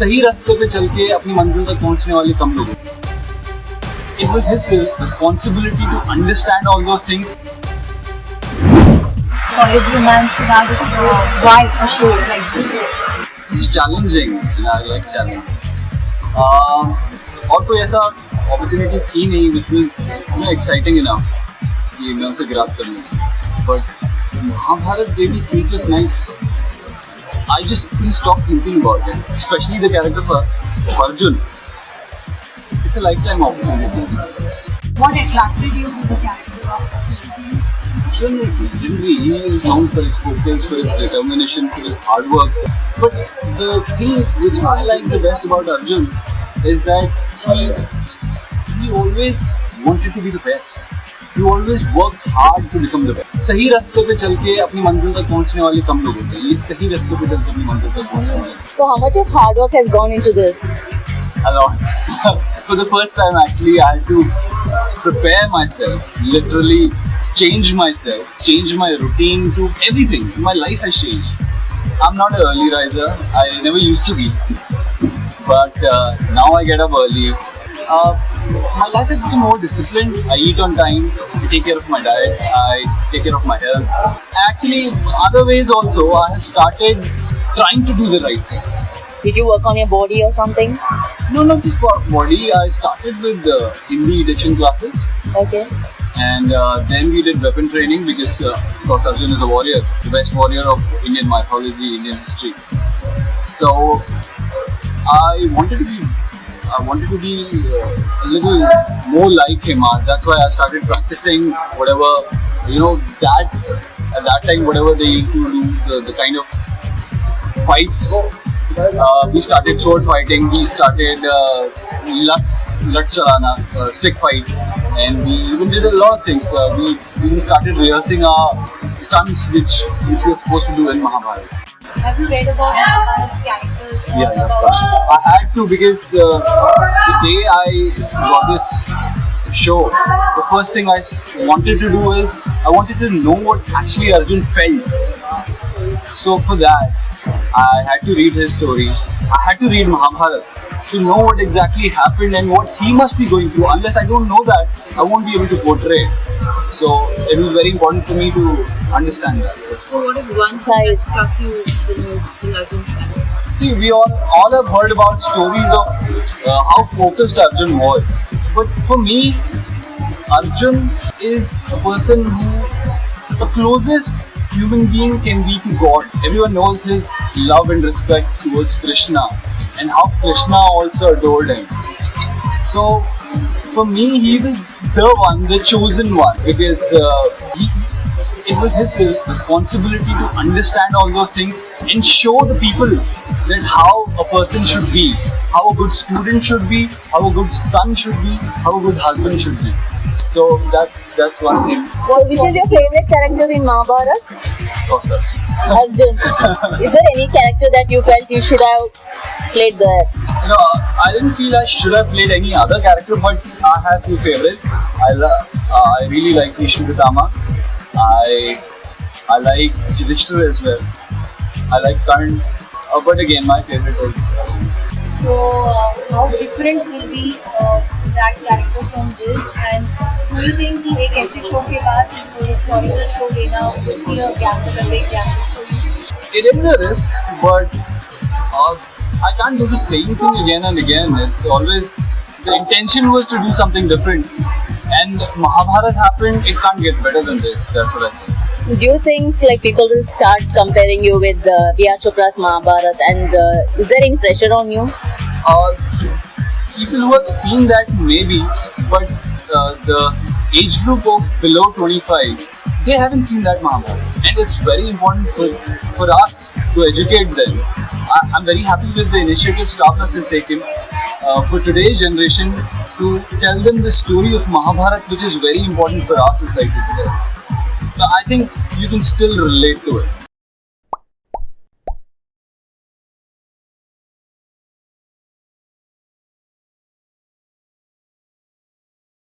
सही रास्ते पे चल के अपनी मंजिल तक पहुंचने वाले कम लोग हैं. It was his responsibility to understand all those things. College romance के बाद why a show like this? It's challenging and I like challenges. और कोई ऐसा opportunity थी नहीं which was exciting enough कि मैं उसे grab कर लूँ. But Mahabharat gave me sleepless nights. I just couldn't stop thinking about it, especially the character of Arjun. It's a lifetime opportunity. What attracted you to the character of Arjun? Arjun is legendary. He is known for his focus, for his determination, for his hard work. But the thing which I like the best about Arjun is that he always wanted to be the best. He always worked hard to become the best. सही रास्ते पे चल के अपनी मंजिल तक पहुंचने वाले कम लोग होते हैं. ये सही रास्ते पे चल के अपनी मंजिल तक पहुंचने वाले. So how much of hard work has gone into this? A lot. For the first time, actually, I had to prepare myself, literally change myself, change my routine to everything. My life has changed. I'm not an early riser. I never used to be. But now I get up early. My life has become more disciplined. I eat on time. I take care of my diet. I take care of my health. Actually, other ways also, I have started trying to do the right thing. Did you work on your body or something? No, not just for body. I started with Hindi diction classes. Okay. And then we did weapon training because of course Arjun is a warrior, the best warrior of Indian mythology, Indian history. So I wanted to be a little more like him. That's why I started practicing whatever, that at that time, whatever they used to do, the kind of fights. We started sword fighting, we started lat chalana, stick fight, and we even did a lot of things. We even started rehearsing our stunts which we were supposed to do in Mahabharata. Have you read about Mahabharat's characters? Yeah, of course. I had to because the day I got this show, the first thing I wanted to do is I wanted to know what actually Arjun felt. So for that, I had to read his story. I had to read Mahabharata to know what exactly happened and what he must be going through. Unless I don't know that, I won't be able to portray it. So it was very important for me to understand that. So what is one side that struck you the most in Arjun's character? See, we all have heard about stories of how focused Arjun was. But for me, Arjun is a person who, the closest human being can be to God. Everyone knows his love and respect towards Krishna and how Krishna also adored him. So for me, he was the one, the chosen one, because it was his responsibility to understand all those things and show the people that how a person should be, how a good student should be, how a good son should be, how a good husband should be. So that's one thing. So which is your favorite character in Mahabharata? Oh, sir. Arjun. Is there any character that you felt you should have played there? No, I didn't feel I should have played any other character, but I have few favorites. I really like Bhishma Pitama. I like Yudhishthira as well. I like Karna. But again, my favorite is Arjun. So how different will be that character from this, and do you think कि एक ऐसे show के बाद एक historical show लेना would be a gamble, a big gamble for you? It is a risk, but I can't do the same thing again and again. It's always, the intention was to do something different, and Mahabharata happened. It can't get better than this. That's what I think. Do you think people will start comparing you with Priya Chopra's Mahabharata, and is there any pressure on you? People who have seen that maybe, but the age group of below 25, they haven't seen that Mahabharata, and it's very important for us to educate them. I'm very happy with the initiative Star Plus has taken for today's generation to tell them the story of Mahabharata, which is very important for our society today. So I think you can still relate to it.